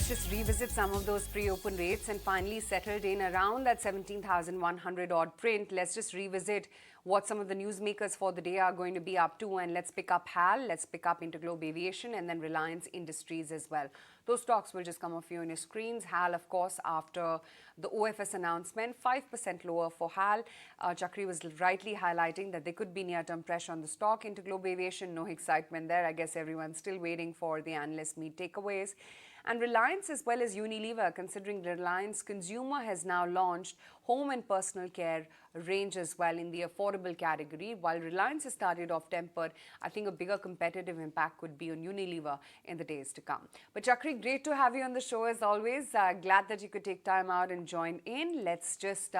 let's just revisit some of those pre-open rates and finally settled in around that 17,100 odd print. Let's just revisit what some of the newsmakers for the day are going to be up to, and let's pick up HAL, let's pick up Interglobe Aviation and then Reliance Industries as well. Those stocks will just come off you on your screens. HAL, of course, after the OFS announcement, 5% lower for HAL. Chakri was rightly highlighting that there could be near-term pressure on the stock. Interglobe Aviation, no excitement there. I guess everyone's still waiting for the analyst meet takeaways. And Reliance as well as Unilever, considering Reliance Consumer has now launched home and personal care range as well in the affordable category. While Reliance has started off tempered, I think a bigger competitive impact could be on Unilever in the days to come. But Chakri, great to have you on the show as always. Glad that you could take time out and join in. Let's just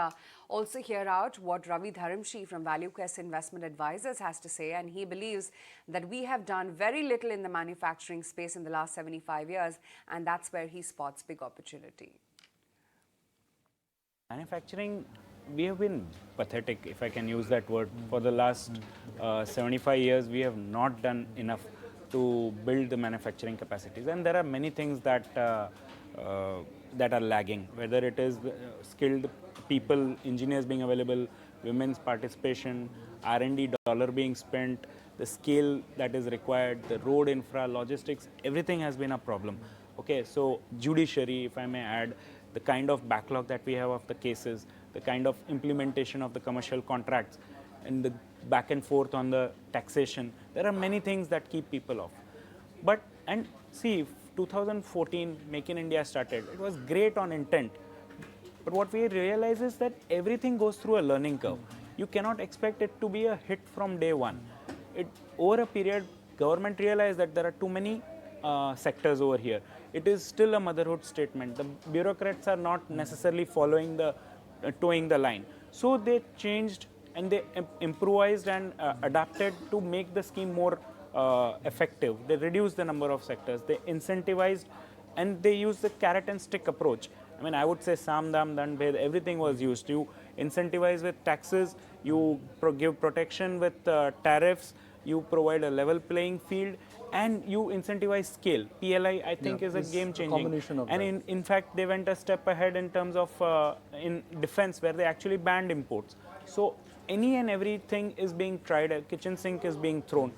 also hear out what Ravi Dharamshi from ValueQuest Investment Advisors has to say. And he believes that we have done very little in the manufacturing space in the last 75 years. And that's where he spots big opportunity. Manufacturing, we have been pathetic, if I can use that word. For the last 75 years, we have not done enough to build the manufacturing capacities. And there are many things that that are lagging, whether it is skilled people, engineers being available, women's participation, R&D dollar being spent, the scale that is required, the road infra, logistics, everything has been a problem. Okay, so judiciary, if I may add, the kind of backlog that we have of the cases, the kind of implementation of the commercial contracts, and the back and forth on the taxation, there are many things that keep people off. But, and see, 2014, Make in India started. It was great on intent. But what we realize is that everything goes through a learning curve. You cannot expect it to be a hit from day one. Over a period, government realized that there are too many sectors over here. It is still a motherhood statement. The bureaucrats are not necessarily following the, towing the line. So they changed and they improvised and adapted to make the scheme more effective. They reduced the number of sectors. They incentivized and they used the carrot and stick approach. I mean, I would say Sam, Dam, Dand, Bhed, everything was used. You incentivize with taxes, you give protection with tariffs, you provide a level playing field, and you incentivize scale. PLI, I think, is a game-changing. And in fact, they went a step ahead in terms of in defense, where they actually banned imports. So any and everything is being tried. A kitchen sink is being thrown.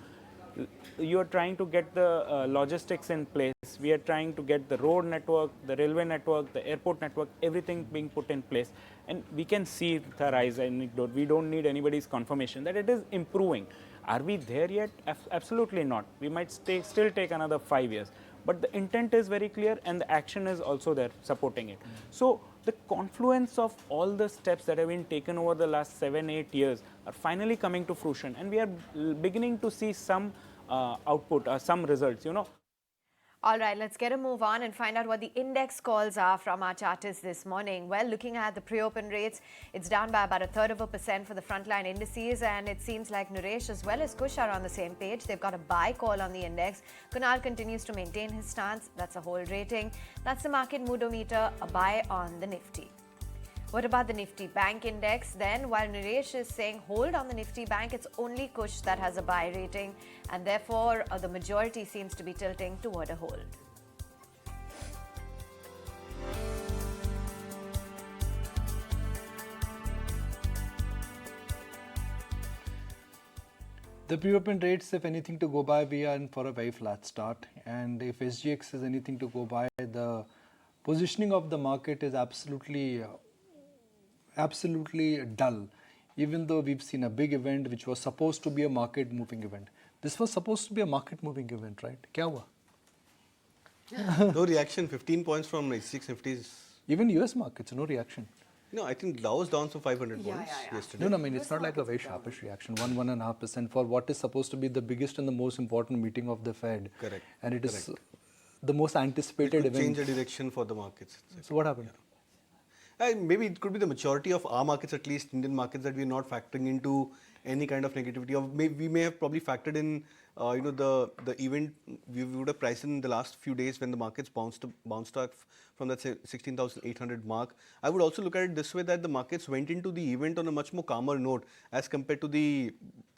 You are trying to get the logistics in place. We are trying to get the road network, the railway network, the airport network, everything being put in place. And we can see with our eyes, anecdote. We don't need anybody's confirmation that it is improving. Are we there yet? Absolutely not. We might still take another 5 years. But the intent is very clear and the action is also there supporting it. So the confluence of all the steps that have been taken over the last 7-8 years are finally coming to fruition. And we are beginning to see some output, some results, you know. All right, let's get a move on and find out what the index calls are from our chartists this morning. Well, looking at the pre-open rates, it's down by about 1/3% for the frontline indices, and it seems like Naresh as well as Kush are on the same page. They've got a buy call on the index. Kunal continues to maintain his stance. That's a hold rating. That's the market moodometer, a buy on the Nifty. What about the Nifty Bank index then? While Naresh is saying hold on the Nifty Bank, it's only Kush that has a buy rating, and therefore the majority seems to be tilting toward a hold. The pre-open rates, if anything to go by, we are in for a very flat start. And if SGX is anything to go by, the positioning of the market is absolutely dull, even though we've seen a big event which was supposed to be a market moving event. This was supposed to be a market moving event, right? Kya hua? No reaction, 15 points from 96 Nifty's. Even US markets, no reaction. No, I think Dow was down to 500 points yesterday. No, I mean, it's not like a very sharpish reaction. 1.5% for what is supposed to be the biggest and the most important meeting of the Fed. Correct. And it is the most anticipated event. Change the direction for the markets. So what happened? Maybe it could be the maturity of our markets, at least Indian markets, that we are not factoring into any kind of negativity. Or we may have probably factored in, the event we would have priced in the last few days when the markets bounced up from that 16,800 mark. I would also look at it this way, that the markets went into the event on a much more calmer note as compared to the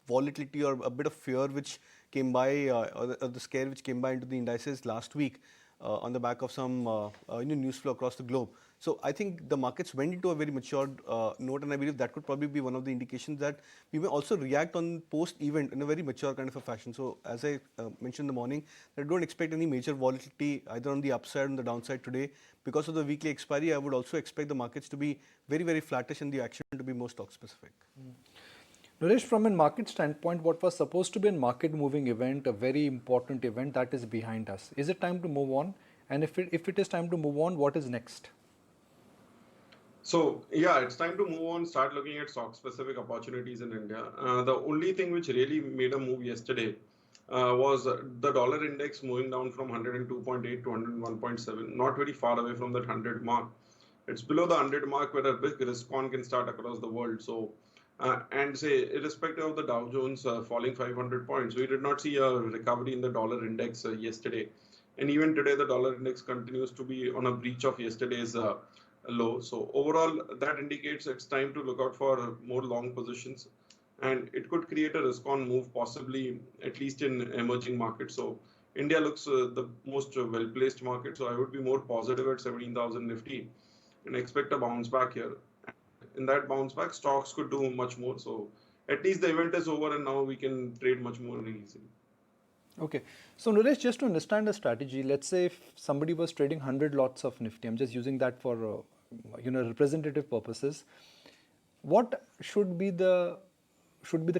volatility or a bit of fear which came by, or the scare which came by into the indices last week. on the back of some news flow across the globe. So I think the markets went into a very matured note, and I believe that could probably be one of the indications that we may also react on post-event in a very mature kind of a fashion. So as I mentioned in the morning, I don't expect any major volatility either on the upside or on the downside today. Because of the weekly expiry, I would also expect the markets to be very, very flattish and the action to be more stock specific. Naresh, from a market standpoint, what was supposed to be a market moving event, a very important event, that is behind us. Is it time to move on? And if it is time to move on, what is next? So yeah, it's time to move on, start looking at stock-specific opportunities in India. The only thing which really made a move yesterday was the dollar index moving down from 102.8 to 101.7, not very far away from that 100 mark. It's below the 100 mark where a big risk on can start across the world. So, and say, irrespective of the Dow Jones falling 500 points, we did not see a recovery in the dollar index yesterday. And even today, the dollar index continues to be on a breach of yesterday's low. So overall, that indicates it's time to look out for more long positions, and it could create a risk-on move, possibly at least in emerging markets. So India looks the most well-placed market. So I would be more positive at 17,000 Nifty and expect a bounce back here. In that bounce back, stocks could do much more. So at least the event is over, and now we can trade much more easily. Okay, so Naresh, just to understand the strategy, let's say if somebody was trading 100 lots of Nifty, I'm just using that for representative purposes. What should be the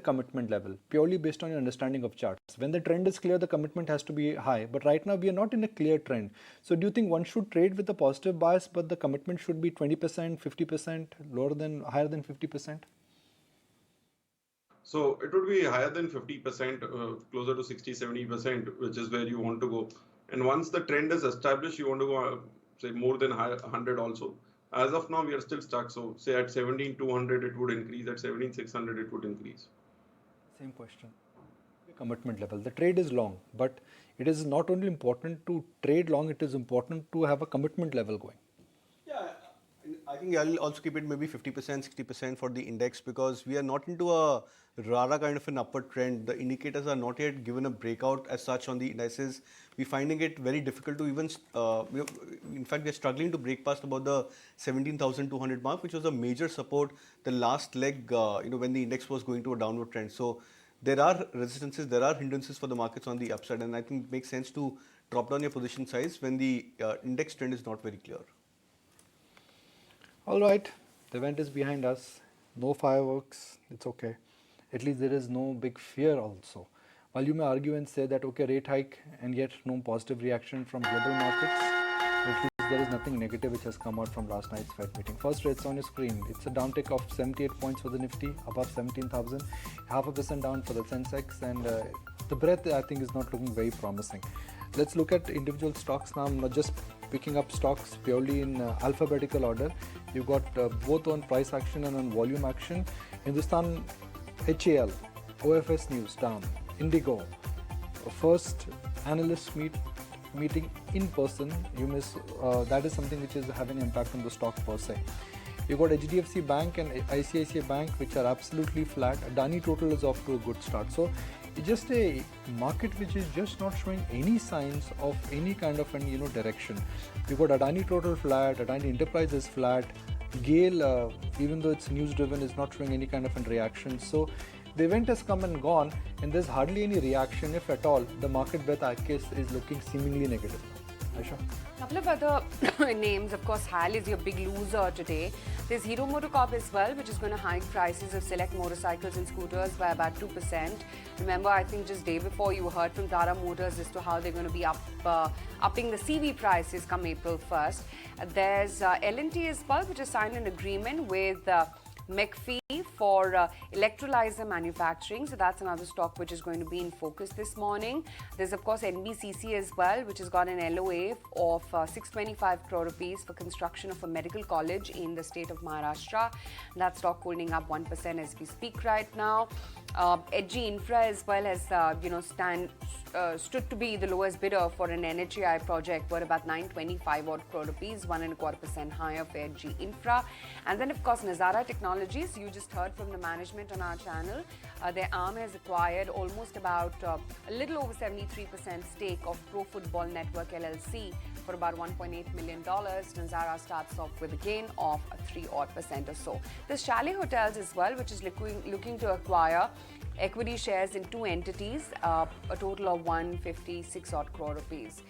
commitment level purely based on your understanding of charts? When the trend is clear, the commitment has to be high. But right now we are not in a clear trend. So do you think one should trade with a positive bias, but the commitment should be 20%, 50%, higher than 50%? So it would be higher than 50%, closer to 60-70%, which is where you want to go. And once the trend is established, you want to go, say, more than 100 also. As of now, we are still stuck. So say at 17,200, it would increase. At 17,600, it would increase. Same question. Commitment level. The trade is long, but it is not only important to trade long, it is important to have a commitment level going. Yeah, I think I'll also keep it maybe 50%, 60% for the index, because we are not into a rara kind of an upward trend. The indicators are not yet given a breakout as such on the indices. We're finding it very difficult to even, in fact, we're struggling to break past about the 17,200 mark, which was a major support the last leg, when the index was going to a downward trend. So there are resistances, there are hindrances for the markets on the upside, and I think it makes sense to drop down your position size when the index trend is not very clear. All right, the event is behind us. No fireworks, it's okay. At least there is no big fear also. While you may argue and say that, okay, rate hike and yet no positive reaction from global markets, at least there is nothing negative which has come out from last night's Fed meeting. First rates on your screen. It's a downtick of 78 points for the Nifty, above 17,000, 0.5% down for the Sensex, and the breadth I think is not looking very promising. Let's look at individual stocks now. I'm not just picking up stocks purely in alphabetical order. You've got both on price action and on volume action. Hindustan HAL, OFS News down, Indigo, first analyst meeting in person. You miss that is something which is having an impact on the stock per se. You got HDFC Bank and ICICI Bank, which are absolutely flat. Adani Total is off to a good start. So it's just a market which is just not showing any signs of any kind of direction. You got Adani Total flat, Adani Enterprises flat. GAIL, even though it's news driven, is not showing any kind of a reaction. So the event has come and gone, and there's hardly any reaction, if at all. The market breadth, I guess, is looking seemingly negative. Aisha? Couple of other names. Of course, HAL is your big loser today. There's Hero MotoCorp as well, which is going to hike prices of select motorcycles and scooters by about 2%. Remember, I think just day before you heard from Tata Motors as to how they're going to be upping the CV prices come April 1st. There's L&T as well, which has signed an agreement with McPhee for electrolyzer manufacturing. So that's another stock which is going to be in focus this morning. There's of course NBCC as well, which has got an LOA of 625 crore rupees for construction of a medical college in the state of Maharashtra. That stock holding up 1% as we speak right now. Edgy Infra as well has stood to be the lowest bidder for an NHAI project worth about 925 crore rupees, 1.25% higher for Edgy Infra. And then of course Nazara Technologies, you just just heard from the management on our channel. Their arm has acquired almost about a little over 73% stake of Pro Football Network LLC for about $1.8 million. Nazara starts off with a gain of 3% or so. There's Chalet Hotels as well, which is looking to acquire equity shares in two entities, a total of 156 odd crore rupees.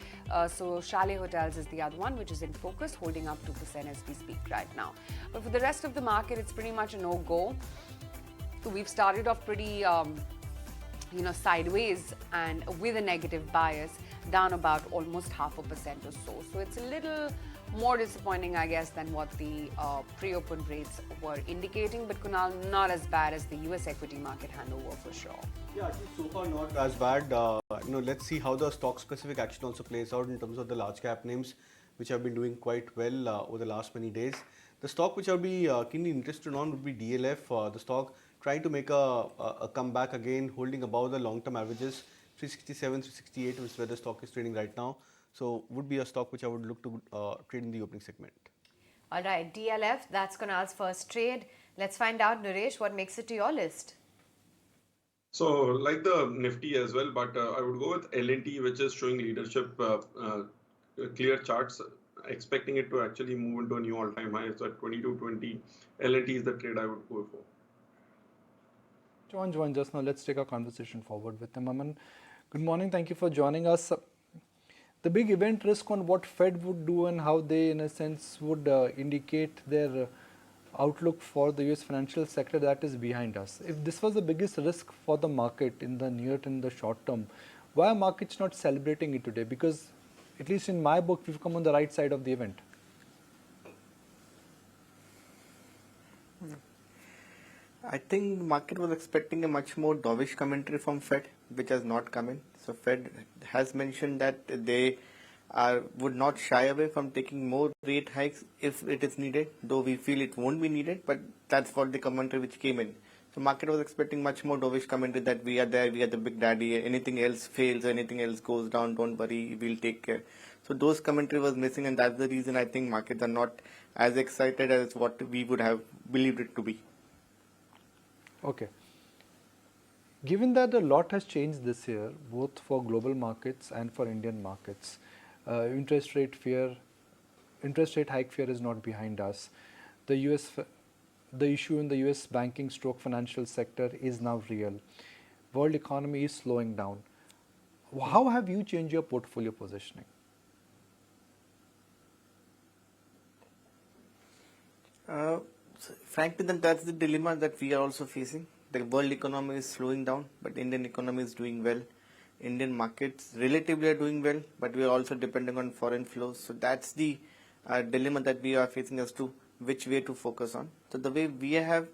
So Chalet Hotels is the other one, which is in focus, holding up 2% as we speak right now. But for the rest of the market, it's pretty much a no-go. We've started off pretty sideways and with a negative bias, down about almost 0.5% or so. So it's a little more disappointing, I guess, than what the pre-open rates were indicating. But Kunal, not as bad as the US equity market hangover for sure. Yeah, at least so far not as bad. Let's see how the stock-specific action also plays out in terms of the large-cap names, which have been doing quite well over the last many days. The stock which I'll be keenly interested on would be DLF. The stock trying to make a comeback again, holding above the long-term averages. 367, 368 is where the stock is trading right now. So would be a stock which I would look to trade in the opening segment. All right, DLF, that's Kunal's first trade. Let's find out, Naresh, what makes it to your list? So like the Nifty as well, but I would go with L&T, which is showing leadership, clear charts, expecting it to actually move into a new all-time high. So at 22.20, L&T is the trade I would go for. Join just now. Let's take our conversation forward with him. Aman, good morning. Thank you for joining us. The big event risk on what Fed would do and how they, in a sense, would indicate their outlook for the US financial sector, that is behind us. If this was the biggest risk for the market in the near and the short term, why are markets not celebrating it today? Because at least in my book, we've come on the right side of the event. I think the market was expecting a much more dovish commentary from Fed, which has not come in. So Fed has mentioned that they would not shy away from taking more rate hikes if it is needed, though we feel it won't be needed, but that's what the commentary which came in. So market was expecting much more dovish commentary that we are there, we are the big daddy, anything else fails, anything else goes down, don't worry, we'll take care. So those commentary was missing, and that's the reason I think markets are not as excited as what we would have believed it to be. Okay. Given that a lot has changed this year, both for global markets and for Indian markets, interest rate hike fear is not behind us. The issue in the US banking stroke financial sector is now real. World economy is slowing down. How have you changed your portfolio positioning? Frankly, then that's the dilemma that we are also facing. The world economy is slowing down, but Indian economy is doing well. Indian markets relatively are doing well, but we are also depending on foreign flows. So that's the dilemma that we are facing as to which way to focus on. So the way we have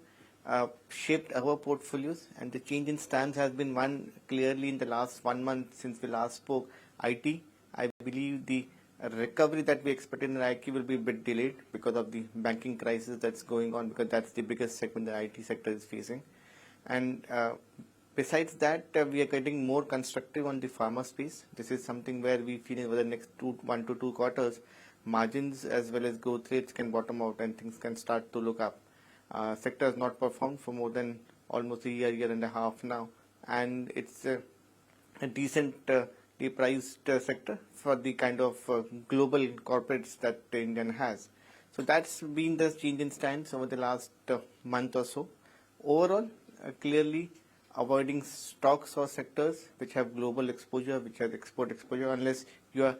shaped our portfolios, and the change in stance has been one clearly in the last 1 month since we last spoke. IT, I believe the recovery that we expected in IT will be a bit delayed because of the banking crisis that's going on, because that's the biggest segment the IT sector is facing. And besides that, we are getting more constructive on the pharma space. This is something where we feel over the next 1 to 2 quarters, margins as well as growth rates can bottom out and things can start to look up. Sector has not performed for more than almost a year and a half now, and it's a decent priced sector for the kind of global corporates that Indian has. So that's been the change in stance over the last month or so. Overall, clearly avoiding stocks or sectors which have global exposure, which have export exposure, unless you are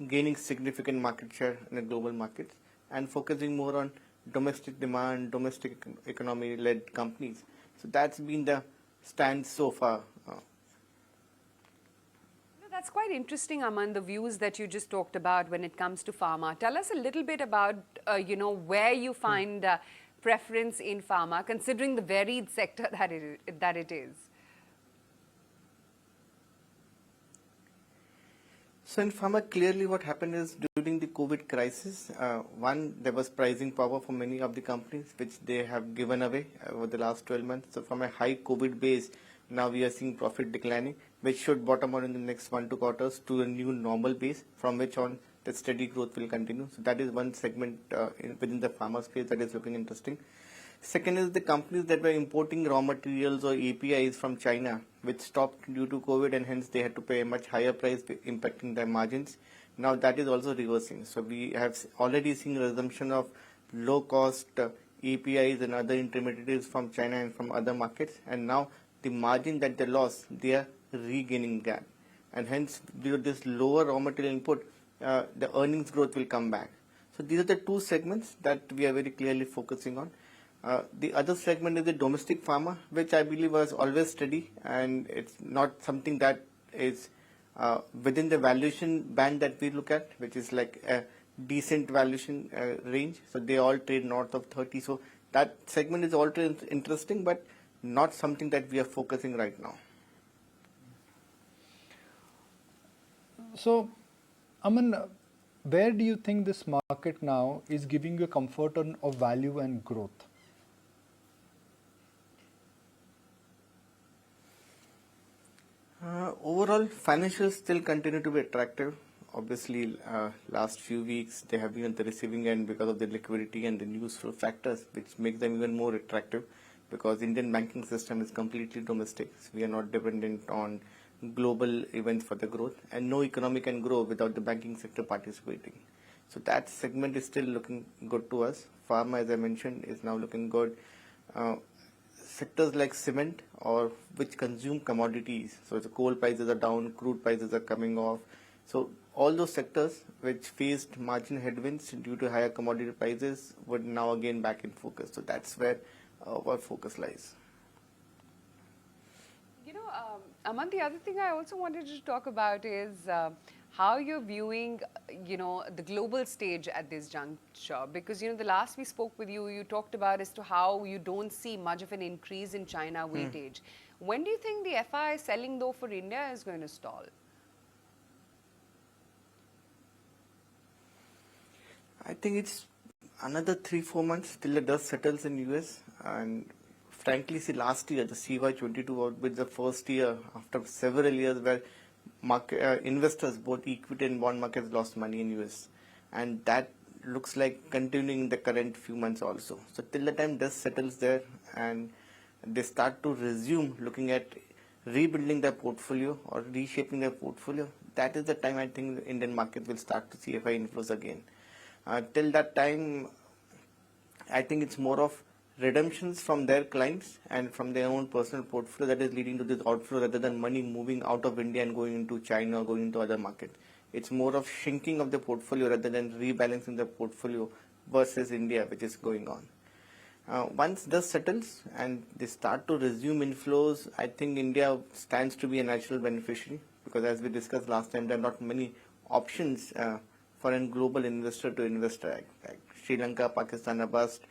gaining significant market share in the global markets, and focusing more on domestic demand, domestic economy-led companies. So that's been the stance so far. That's quite interesting, Aman, the views that you just talked about when it comes to pharma. Tell us a little bit about, where you find preference in pharma, considering the varied sector that it is. So in pharma, clearly what happened is during the COVID crisis, one, there was pricing power for many of the companies, which they have given away over the last 12 months. So from a high COVID base, now we are seeing profit declining, which should bottom out in the next 1 to 2 quarters to a new normal base, from which on the steady growth will continue. So that is one segment within the pharma space that is looking interesting. Second is the companies that were importing raw materials or APIs from China, which stopped due to COVID, and hence they had to pay a much higher price, impacting their margins. Now that is also reversing. So we have already seen a resumption of low-cost APIs and other intermediaries from China and from other markets, and now the margin that they lost, they are regaining that. And hence, due to this lower raw material input, the earnings growth will come back. So these are the two segments that we are very clearly focusing on. The other segment is the domestic pharma, which I believe was always steady, and it's not something that is within the valuation band that we look at, which is like a decent valuation range. So they all trade north of 30. So that segment is also interesting, but not something that we are focusing right now. So, Aman, where do you think this market now is giving you comfort of value and growth? Overall, financials still continue to be attractive. Obviously, last few weeks they have been at the receiving end because of the liquidity and the news flow factors, which make them even more attractive, because Indian banking system is completely domestic. So we are not dependent on global events for the growth, and no economy can grow without the banking sector participating. So that segment is still looking good to us. Pharma, as I mentioned, is now looking good. Sectors like cement, or which consume commodities, so the coal prices are down, crude prices are coming off. So all those sectors which faced margin headwinds due to higher commodity prices would now again back in focus. So that's where our focus lies. You know, Aman, the other thing I also wanted to talk about is how you're viewing, the global stage at this juncture. Because, the last we spoke with you, you talked about as to how you don't see much of an increase in China weightage. When do you think the FI selling, though, for India is going to stall? I think it's another 3-4 months till the dust settles in US. And frankly, see, last year, the CY22 was the first year after several years where investors, both equity and bond markets, lost money in US. And that looks like continuing in the current few months also. So till the time dust settles there and they start to resume looking at rebuilding their portfolio or reshaping their portfolio, that is the time I think the Indian market will start to see FI inflows again. Till that time, I think it's more of redemptions from their clients and from their own personal portfolio that is leading to this outflow, rather than money moving out of India and going into China or going into other markets. It's more of shrinking of the portfolio rather than rebalancing the portfolio versus India, which is going on. Once this settles and they start to resume inflows, I think India stands to be a natural beneficiary, because as we discussed last time, there are not many options for a global investor to invest. Like Sri Lanka, Pakistan are bust.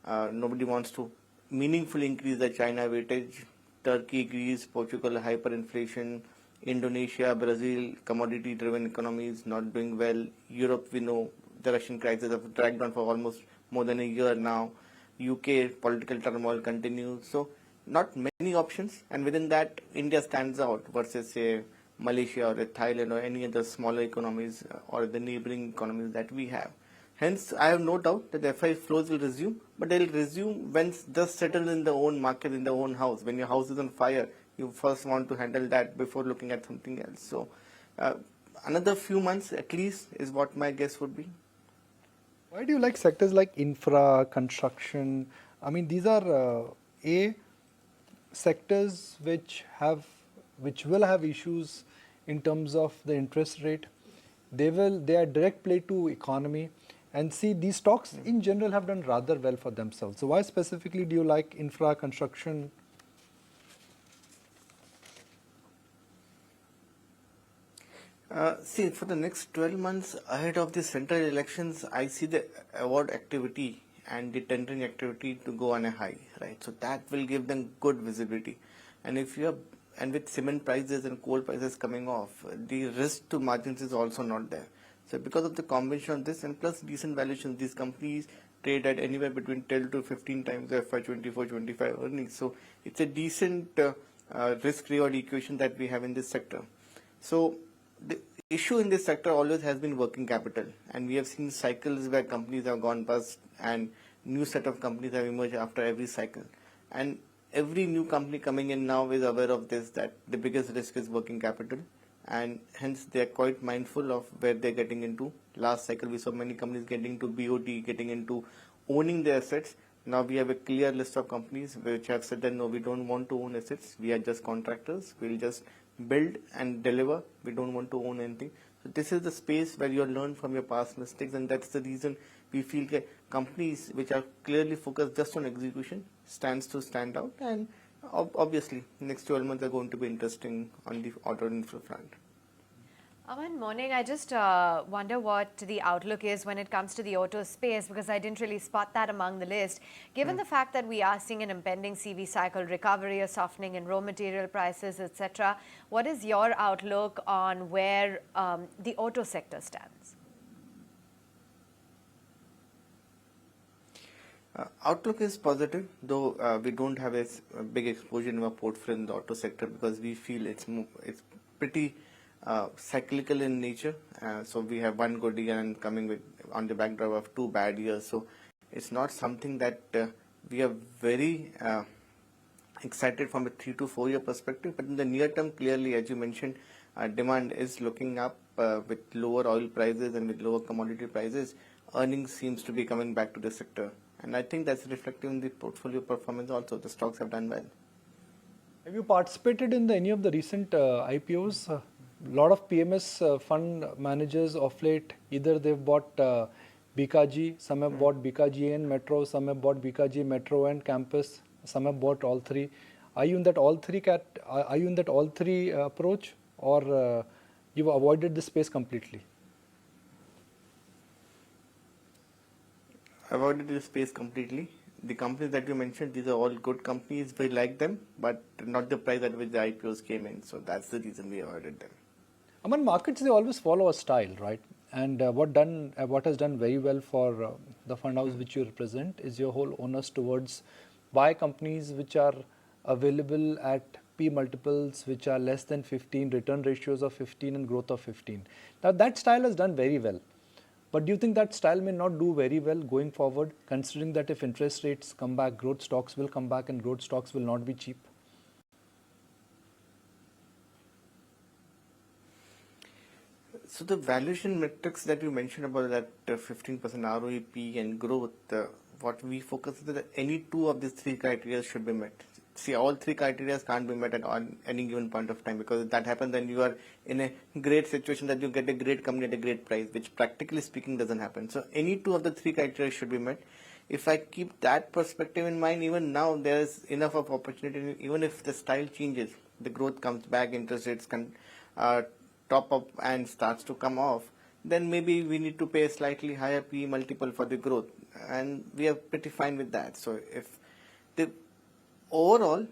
Nobody wants to meaningfully increase the China weightage. Turkey, Greece, Portugal, hyperinflation. Indonesia, Brazil, commodity-driven economies not doing well. Europe, we know the Russian crisis have dragged on for almost more than a year now. UK, political turmoil continues. So not many options, and within that, India stands out versus, say, Malaysia or Thailand or any other smaller economies or the neighboring economies that we have. Hence, I have no doubt that the FI flows will resume, but they will resume when dust settles in the own market, in the own house. When your house is on fire, you first want to handle that before looking at something else. So, another few months at least is what my guess would be. Why do you like sectors like infra, construction? I mean, these are sectors which will have issues in terms of the interest rate. They are direct play to economy, and see, these stocks in general have done rather well for themselves. So why specifically do you like infra, construction? See, for the next 12 months ahead of the central elections, I see the award activity and the tendering activity to go on a high, right? So that will give them good visibility. And with cement prices and coal prices coming off, the risk to margins is also not there. So because of the combination of this and plus decent valuations, these companies trade at anywhere between 10 to 15 times the FY24-25 earnings. So it's a decent risk-reward equation that we have in this sector. So the issue in this sector always has been working capital, and we have seen cycles where companies have gone bust and new set of companies have emerged after every cycle. And every new company coming in now is aware of this, that the biggest risk is working capital. And hence they are quite mindful of where they're getting into. Last cycle we saw many companies getting into BOT, getting into owning their assets. Now we have a clear list of companies which have said that no, we don't want to own assets. We are just contractors. We'll just build and deliver. We don't want to own anything. So this is the space where you learn from your past mistakes, and that's the reason we feel that companies which are clearly focused just on execution stands to stand out. And obviously, next 12 months are going to be interesting on the auto infra front. Aman, morning. I just wonder what the outlook is when it comes to the auto space, because I didn't really spot that among the list. Given the fact that we are seeing an impending CV cycle recovery, a softening in raw material prices, etc., what is your outlook on where the auto sector stands? Outlook is positive, though we don't have a big exposure in our portfolio in the auto sector because we feel it's pretty cyclical in nature. So we have one good year and coming with on the backdrop of two bad years. So it's not something that we are very excited from a 3 to 4 year perspective. But in the near term, clearly, as you mentioned, demand is looking up with lower oil prices and with lower commodity prices. Earnings seems to be coming back to the sector. And I think that's reflective in the portfolio performance also. The stocks have done well. Have you participated in any of the recent IPOs? A lot of PMS fund managers of late, either they've bought BKG, some have bought BKG and Metro, some have bought BKG Metro and Campus, some have bought all three. Are you in that all three approach, or you've avoided the space completely? Avoided the space completely. The companies that you mentioned, these are all good companies. We like them, but not the price at which the IPOs came in. So that's the reason we avoided them. Among markets, they always follow a style, right? And what has done very well for the fund house which you represent is your whole onus towards buy companies which are available at P multiples which are less than 15, return ratios of 15 and growth of 15. Now that style has done very well. But do you think that style may not do very well going forward, considering that if interest rates come back, growth stocks will come back and growth stocks will not be cheap? So the valuation metrics that you mentioned about that 15% ROEP and growth, what we focus is that any two of these three criteria should be met. See, all three criteria can't be met at any given point of time, because if that happens, then you are in a great situation that you get a great company at a great price, which practically speaking doesn't happen. So any two of the three criteria should be met. If I keep that perspective in mind, even now there is enough of opportunity. Even if the style changes, the growth comes back, interest rates can top up and starts to come off, then maybe we need to pay a slightly higher PE multiple for the growth, and we are pretty fine with that. So if the overall,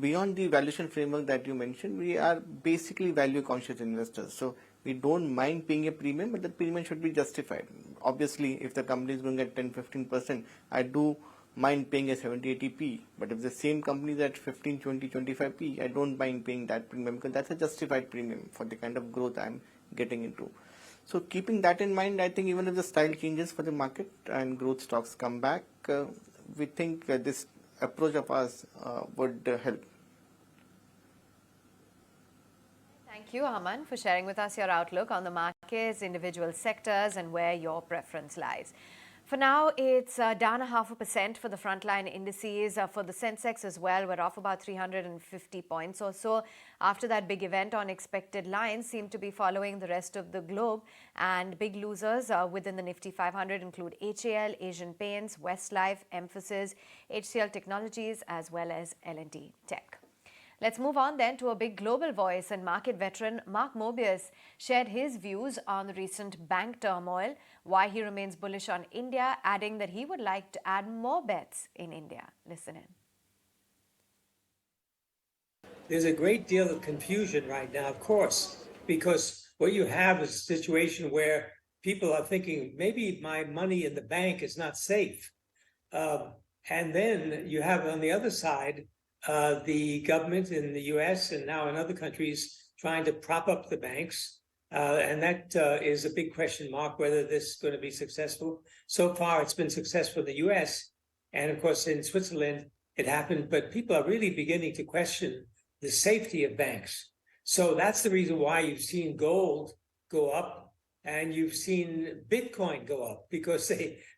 beyond the valuation framework that you mentioned, we are basically value conscious investors. So we don't mind paying a premium, but the premium should be justified. Obviously, if the company is going at 10-15%, I do mind paying a 70-80 P. But if the same company is at 15, 20, 25 P, I don't mind paying that premium, because that's a justified premium for the kind of growth I'm getting into. So keeping that in mind, I think even if the style changes for the market and growth stocks come back, we think this approach of ours would help. Thank you, Aman, for sharing with us your outlook on the markets, individual sectors, and where your preference lies. For now, it's down 0.5% for the frontline indices. For the Sensex as well, we're off about 350 points or so. After that big event, on expected lines seem to be following the rest of the globe. And big losers within the Nifty 500 include HAL, Asian Paints, Westlife, Emphasis, HCL Technologies, as well as L&T Tech. Let's move on then to a big global voice, and market veteran Mark Mobius shared his views on the recent bank turmoil, why he remains bullish on India, adding that he would like to add more bets in India. Listen in. There's a great deal of confusion right now, of course, because what you have is a situation where people are thinking, maybe my money in the bank is not safe. And then you have on the other side, the government in the US and now in other countries trying to prop up the banks. And that is a big question mark, whether this is going to be successful. So far, it's been successful in the US, And of course, in Switzerland, it happened, but people are really beginning to question the safety of banks. So that's the reason why you've seen gold go up and you've seen Bitcoin go up, because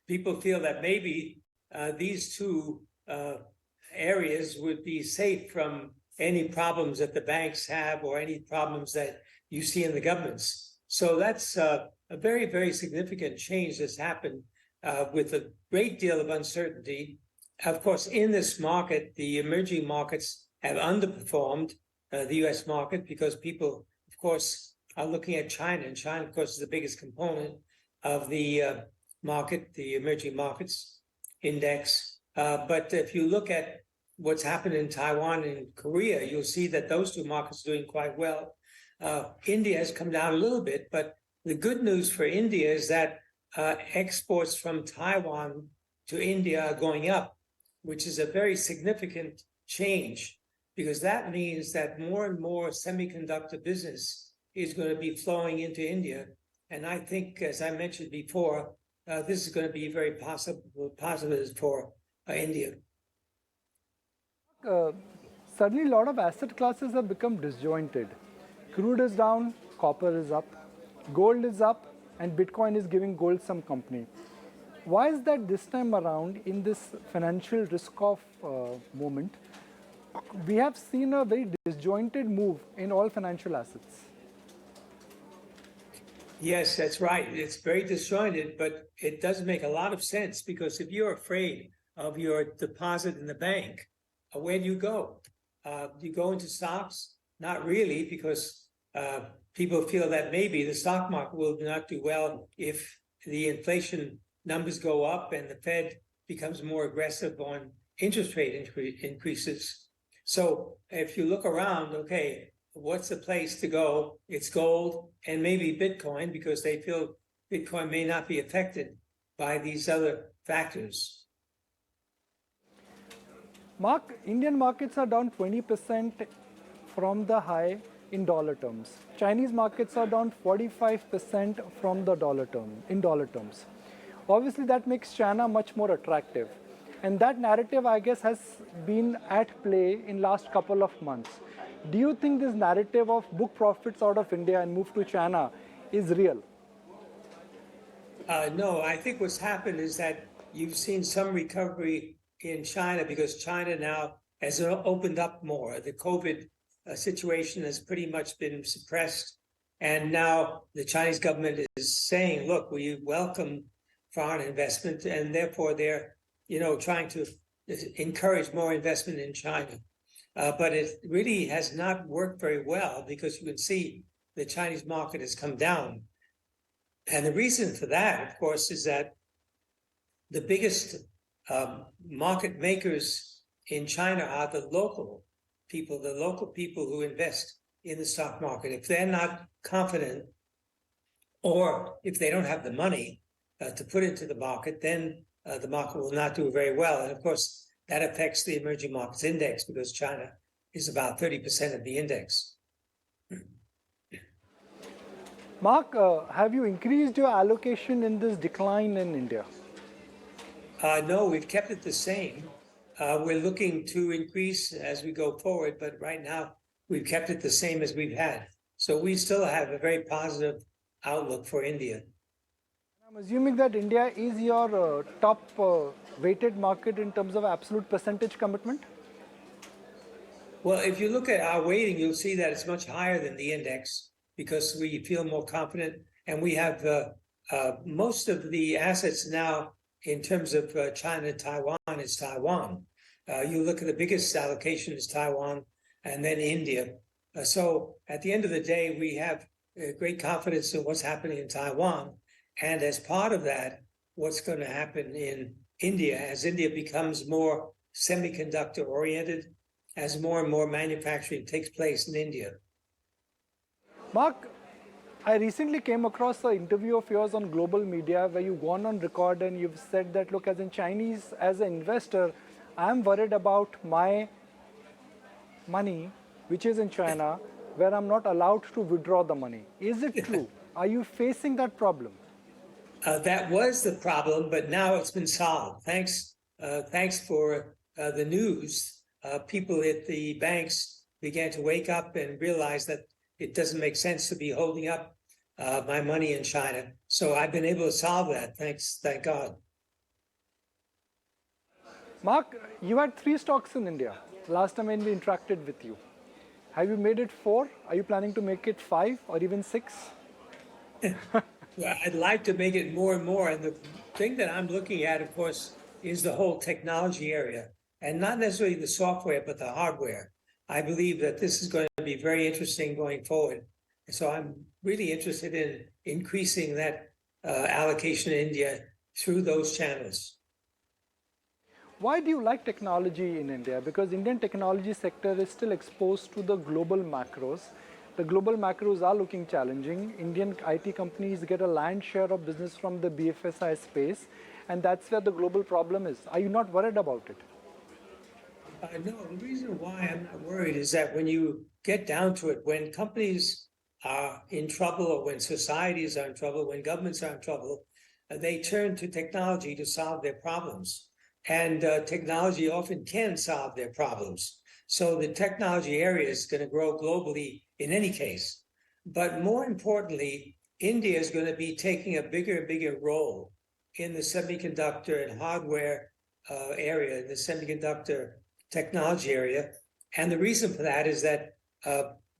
people feel that maybe these two areas would be safe from any problems that the banks have or any problems that you see in the governments. So that's a very, very significant change that's happened with a great deal of uncertainty. Of course, in this market, the emerging markets have underperformed the US market because people, of course, are looking at China. And China, of course, is the biggest component of the market, the emerging markets index. But if you look at what's happened in Taiwan and Korea, you'll see that those two markets are doing quite well. India has come down a little bit, but the good news for India is that exports from Taiwan to India are going up, which is a very significant change, because that means that more and more semiconductor business is going to be flowing into India. And I think, as I mentioned before, this is going to be very positive for India. Suddenly, a lot of asset classes have become disjointed. Crude is down, copper is up, gold is up, and Bitcoin is giving gold some company. Why is that this time around, in this financial risk-off moment, we have seen a very disjointed move in all financial assets? Yes, that's right. It's very disjointed, but it does make a lot of sense, because if you're afraid of your deposit in the bank, where do you go? Do you go into stocks? Not really, because people feel that maybe the stock market will not do well if the inflation numbers go up and the Fed becomes more aggressive on interest rate increases. So if you look around, okay, what's the place to go? It's gold and maybe Bitcoin, because they feel Bitcoin may not be affected by these other factors. Mark, Indian markets are down 20% from the high in dollar terms. Chinese markets are down 45% from the in dollar terms. Obviously, that makes China much more attractive. And that narrative, I guess, has been at play in last couple of months. Do you think this narrative of book profits out of India and move to China is real? No, I think what's happened is that you've seen some recovery in China, because China now has opened up more. The COVID situation has pretty much been suppressed. And now the Chinese government is saying, look, we welcome foreign investment, and therefore they're, trying to encourage more investment in China. But it really has not worked very well, because you can see the Chinese market has come down. And the reason for that, of course, is that the biggest market makers in China are the local people who invest in the stock market. If they're not confident, or if they don't have the money to put into the market, then the market will not do very well. And of course, that affects the emerging markets index, because China is about 30% of the index. Mark, have you increased your allocation in this decline in India? No, we've kept it the same. We're looking to increase as we go forward, but right now we've kept it the same as we've had. So we still have a very positive outlook for India. I'm assuming that India is your top weighted market in terms of absolute percentage commitment? Well, if you look at our weighting, you'll see that it's much higher than the index, because we feel more confident, and we have most of the assets now in terms of China and Taiwan is Taiwan. You look at the biggest allocation is Taiwan, and then India. So at the end of the day, we have great confidence in what's happening in Taiwan. And as part of that, what's going to happen in India, as India becomes more semiconductor oriented, as more and more manufacturing takes place in India. Mark, I recently came across an interview of yours on global media where you've gone on record and you've said that, look, as an investor, I'm worried about my money, which is in China, where I'm not allowed to withdraw the money. Is it true? Are you facing that problem? That was the problem, but now it's been solved. Thanks thanks for the news, people at the banks began to wake up and realize that it doesn't make sense to be holding up my money in China. So I've been able to solve that. Thank God. Mark, you had 3 stocks in India last time when we interacted with you. Have you made it 4? Are you planning to make it 5 or even 6? Well, I'd like to make it more and more. And the thing that I'm looking at, of course, is the whole technology area, and not necessarily the software, but the hardware. I believe that this is going to be very interesting going forward. And so I'm really interested in increasing that allocation in India through those channels. Why do you like technology in India? Because Indian technology sector is still exposed to the global macros. The global macros are looking challenging. Indian IT companies get a lion's share of business from the BFSI space, and that's where the global problem is. Are you not worried about it? No, the reason why I'm not worried is that when you get down to it, when companies are in trouble, or when societies are in trouble, when governments are in trouble, they turn to technology to solve their problems. And technology often can solve their problems. So the technology area is going to grow globally in any case. But more importantly, India is going to be taking a bigger and bigger role in the semiconductor and hardware area, the semiconductor technology area. And the reason for that is that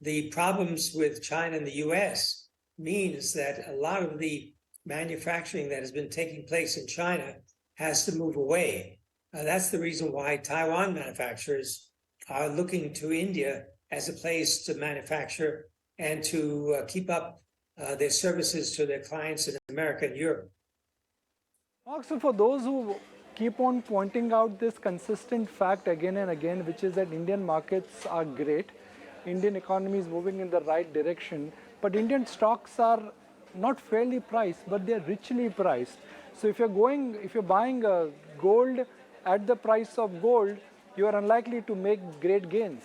the problems with China and the US means that a lot of the manufacturing that has been taking place in China has to move away. That's the reason why Taiwan manufacturers are looking to India as a place to manufacture and to keep up their services to their clients in America and Europe. So for those who keep on pointing out this consistent fact again and again, which is that Indian markets are great, Indian economy is moving in the right direction, but Indian stocks are not fairly priced, but they're richly priced. So if you're buying gold at the price of gold, you are unlikely to make great gains.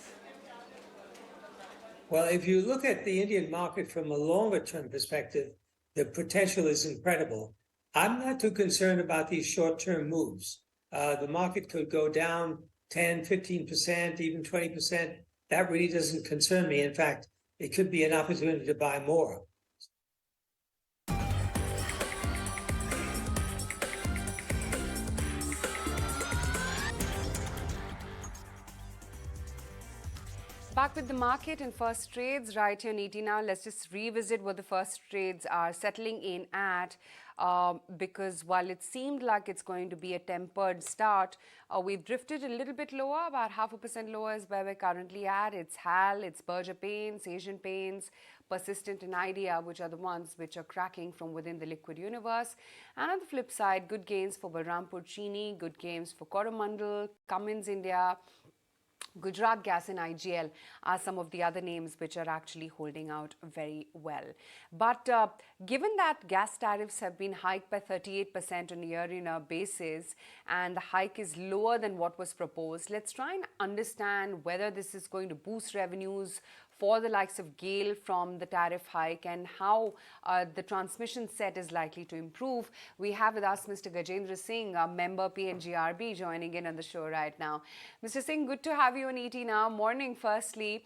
Well, if you look at the Indian market from a longer term perspective, the potential is incredible. I'm not too concerned about these short term moves. The market could go down 10, 15%, even 20%. That really doesn't concern me. In fact, it could be an opportunity to buy more. Back with the market and first trades right here in ET Now. Let's just revisit what the first trades are settling in at, because while it seemed like it's going to be a tempered start, we've drifted a little bit lower, about 0.5% lower is where we're currently at. It's HAL, it's Berger Paints, Asian Paints, Persistent and Idea, which are the ones which are cracking from within the liquid universe. And on the flip side, good gains for Balrampur Chini, good gains for Coromandel, Cummins India, Gujarat Gas and IGL are some of the other names which are actually holding out very well. But given that gas tariffs have been hiked by 38% on a year-on-year basis and the hike is lower than what was proposed, let's try and understand whether this is going to boost revenues for the likes of GAIL from the tariff hike and how the transmission set is likely to improve. We have with us Mr. Gajendra Singh, a member PNGRB, joining in on the show right now. Mr. Singh, good to have you on ET Now. Morning, firstly.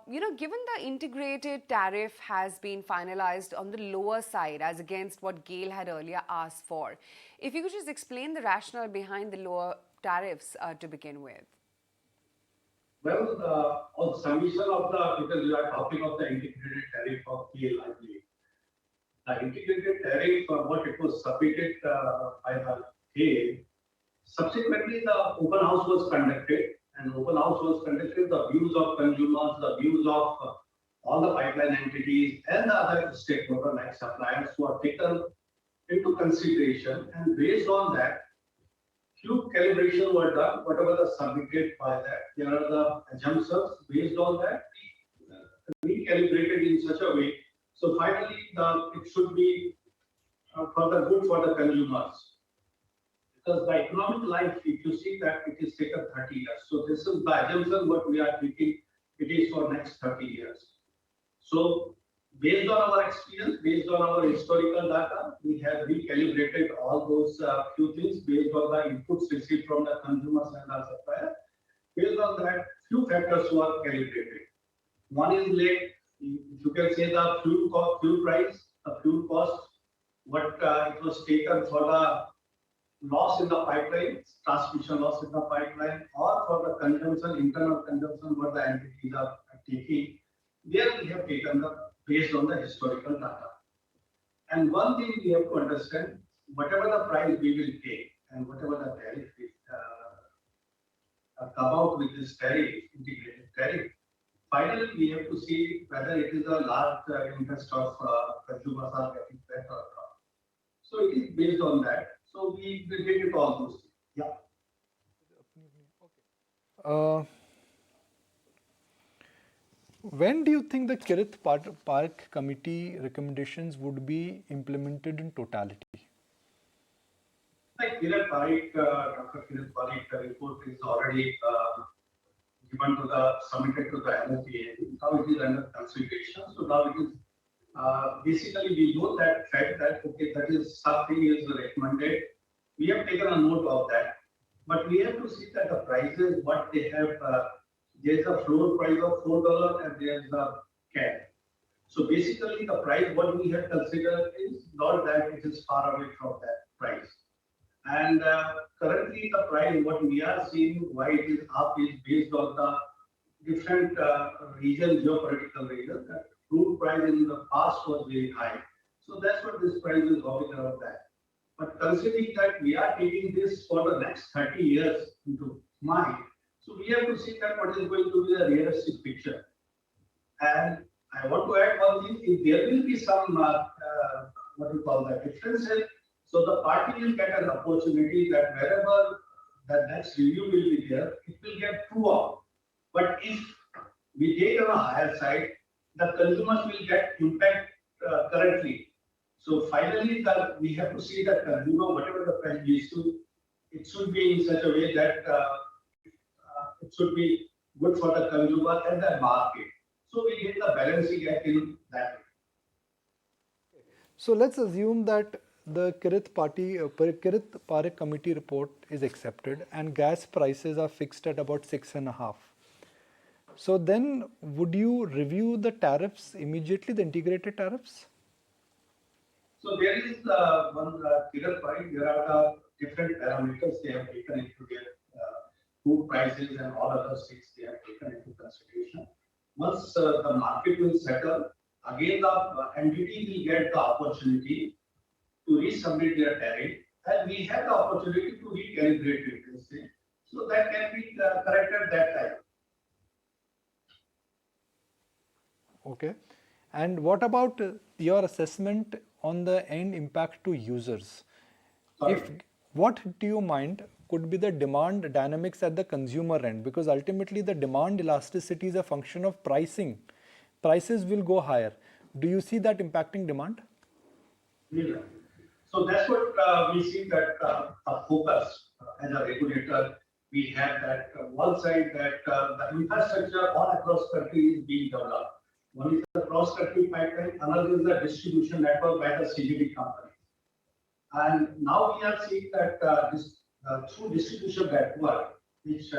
Given the integrated tariff has been finalized on the lower side as against what GAIL had earlier asked for, if you could just explain the rationale behind the lower tariffs to begin with. Well, on submission of because you are talking of the integrated tariff of GAIL, I believe. The integrated tariff, what it was submitted by the GAIL, subsequently the open house was conducted, and open house was conducted, the views of consumers, the views of all the pipeline entities and the other stakeholders like suppliers were taken into consideration, and based on that, few calibration were done, whatever the submitted by that. There are the assumptions based on that, recalibrated in such a way. So finally, it should be for the good for the consumers. Because the economic life, if you see that it is taken 30 years. So this is the assumption what we are thinking it is for next 30 years. So Based on our experience, based on our historical data, we have recalibrated all those few things based on the inputs received from the consumers and the supplier. Based on that, few factors were calibrated. One is like, if you can say the fuel price, the fuel cost, what it was taken for the loss in the pipeline, transmission loss in the pipeline, or for the consumption, internal consumption, what the entities are taking. There we have taken the based on the historical data. And one thing we have to understand, whatever the price we will pay and whatever the tariff we come out with this tariff, integrated tariff, finally we have to see whether it is a large interest of consumers are getting better or not. So it is based on that. So we will get it all those things. Yeah. When do you think the Kirit Park Committee recommendations would be implemented in totality? Like Dr. Kirit Parikh report is already given to the submitted to the NFA. Now it is under consideration. So now it is basically we know that fact that okay, that is something is recommended. We have taken a note of that, but we have to see that the prices what they have. There is a floor price of $4 and there is a cap. So basically, the price what we have considered is not that it is far away from that price. And currently, the price what we are seeing why it is up is based on the different region, geopolitical region. That crude price in the past was very high. So that's what this price is hovering around that. But considering that we are taking this for the next 30 years into mind, so we have to see that what is going to be the realistic picture. And I want to add one thing, if there will be some, what we call that differences, so the party will get an opportunity that wherever the next review will be there, it will get true out. But if we take on a higher side, the consumers will get impact currently. So finally, we have to see that consumer, whatever the price is to, it should be in such a way that it should be good for the consumer and the market. So we get the balancing act in that way. So let's assume that the Kirit Parikh Committee report is accepted and gas prices are fixed at about 6.5. So then would you review the tariffs immediately, the integrated tariffs? So there is one Kirit Parikh, there are the different parameters they have taken into their food prices and all other things they have taken into consideration. Once the market will settle, again the entity will get the opportunity to resubmit their tariff, and we have the opportunity to recalibrate it. So that can be corrected that time. Okay. And what about your assessment on the end impact to users? What do you mind could be the demand dynamics at the consumer end? Because ultimately the demand elasticity is a function of pricing. Prices will go higher. Do you see that impacting demand? Yeah. So that's what we see that a focus as a regulator. We have that one side that the infrastructure all across country is being developed. One is the cross-country pipeline, another is the distribution network by the CGD companies. And now we are seeing that through distribution network, which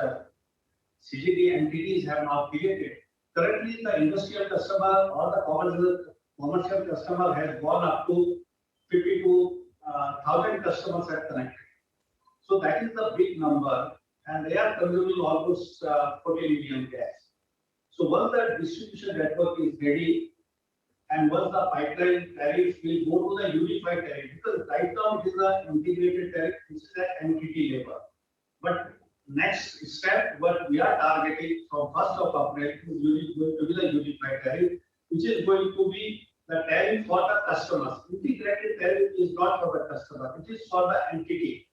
CGD entities have now created, currently the industrial customer or the commercial customer has gone up to 52,000 customers are connected. So that is the big number, and they are consuming almost 40 million gas. So once the distribution network is ready, and once the pipeline tariff will go to the unified tariff, because right now it is an integrated tariff, it's an entity level. But next step, what we are targeting from 1st of April is going to be the unified tariff, which is going to be the tariff for the customers. Integrated tariff is not for the customer, it is for the entity.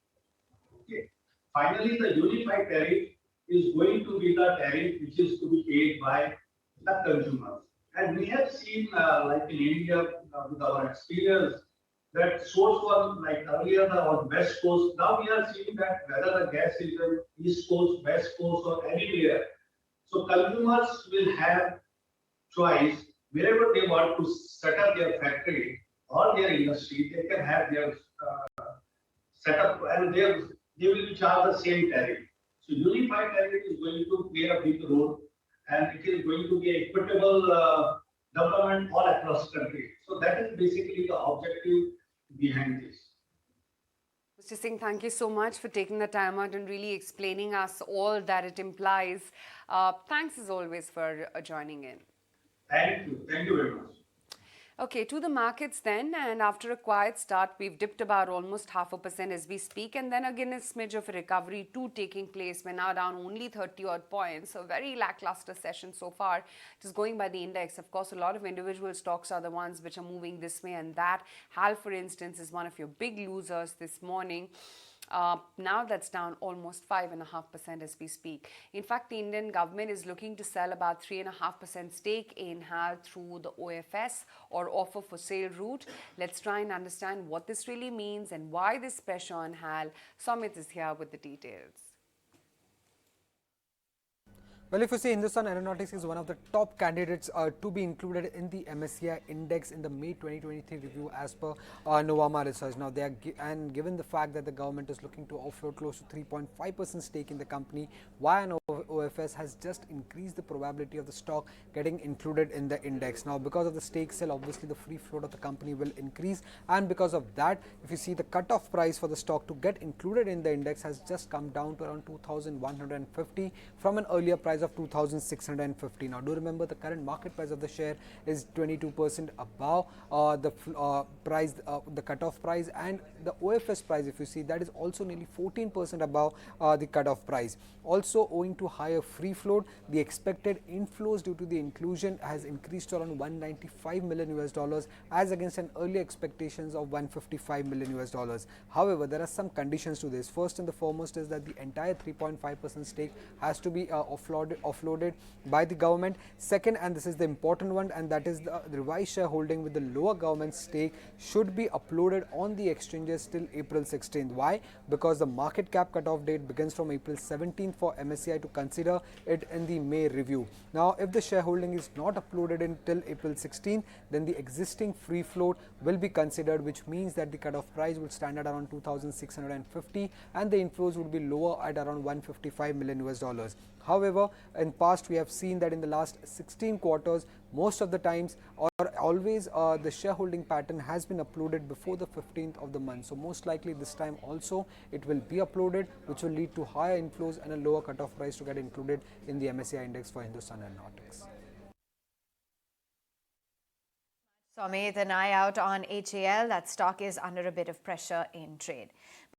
Okay. Finally, the unified tariff is going to be the tariff which is to be paid by the consumers. And we have seen, like in India, with our experience, that source was like earlier on West Coast. Now we are seeing that whether the gas is on East Coast, West Coast, or anywhere. So consumers will have choice wherever they want to set up their factory or their industry, they can have their setup and they will be charged the same tariff. So unified tariff is going to play a big role and it is going to be equitable development all across country. So that is basically the objective behind this. Mr. Singh, thank you so much for taking the time out and really explaining us all that it implies. Thanks as always for joining in. Thank you. Thank you very much. Okay, to the markets then, and after a quiet start, we've dipped about almost 0.5% as we speak, and then again a smidge of a recovery too taking place. We're now down only 30 odd points, so very lackluster session so far. Just going by the index, of course, a lot of individual stocks are the ones which are moving this way and that. HAL, for instance, is one of your big losers this morning. Now that's down almost 5.5% as we speak. In fact, the Indian government is looking to sell about 3.5% stake in HAL through the OFS or offer for sale route. Let's try and understand what this really means and why this pressure on HAL. Samit is here with the details. Well, if you see, Hindustan Aeronautics is one of the top candidates to be included in the MSCI index in the May 2023 review as per Novama Research. Now, they are and given the fact that the government is looking to offload close to 3.5% stake in the company, why an OFS has just increased the probability of the stock getting included in the index. Now, because of the stake sale, obviously the free float of the company will increase, and because of that, if you see, the cutoff price for the stock to get included in the index has just come down to around 2,150 from an earlier price of 2,650. Now, do remember the current market price of the share is 22% above the price, the cutoff price, and the OFS price, if you see, that is also nearly 14% above the cutoff price. Also, owing to higher free float, the expected inflows due to the inclusion has increased to around 195 million US dollars as against an earlier expectations of 155 million US dollars. However, there are some conditions to this. First and the foremost is that the entire 3.5% stake has to be offloaded by the government. Second, and this is the important one, and that is the revised shareholding with the lower government stake should be uploaded on the exchanges till April 16th. Why? Because the market cap cutoff date begins from April 17th for MSCI to consider it in the May review. Now, if the shareholding is not uploaded until April 16th, then the existing free float will be considered, which means that the cutoff price will stand at around 2,650 and the inflows would be lower at around 155 million US dollars. However, in past we have seen that in the last 16 quarters, most of the times or always the shareholding pattern has been uploaded before the 15th of the month. So most likely this time also it will be uploaded, which will lead to higher inflows and a lower cutoff price to get included in the MSCI index for Hindustan Aeronautics. Samit, an eye out on HAL. That stock is under a bit of pressure in trade.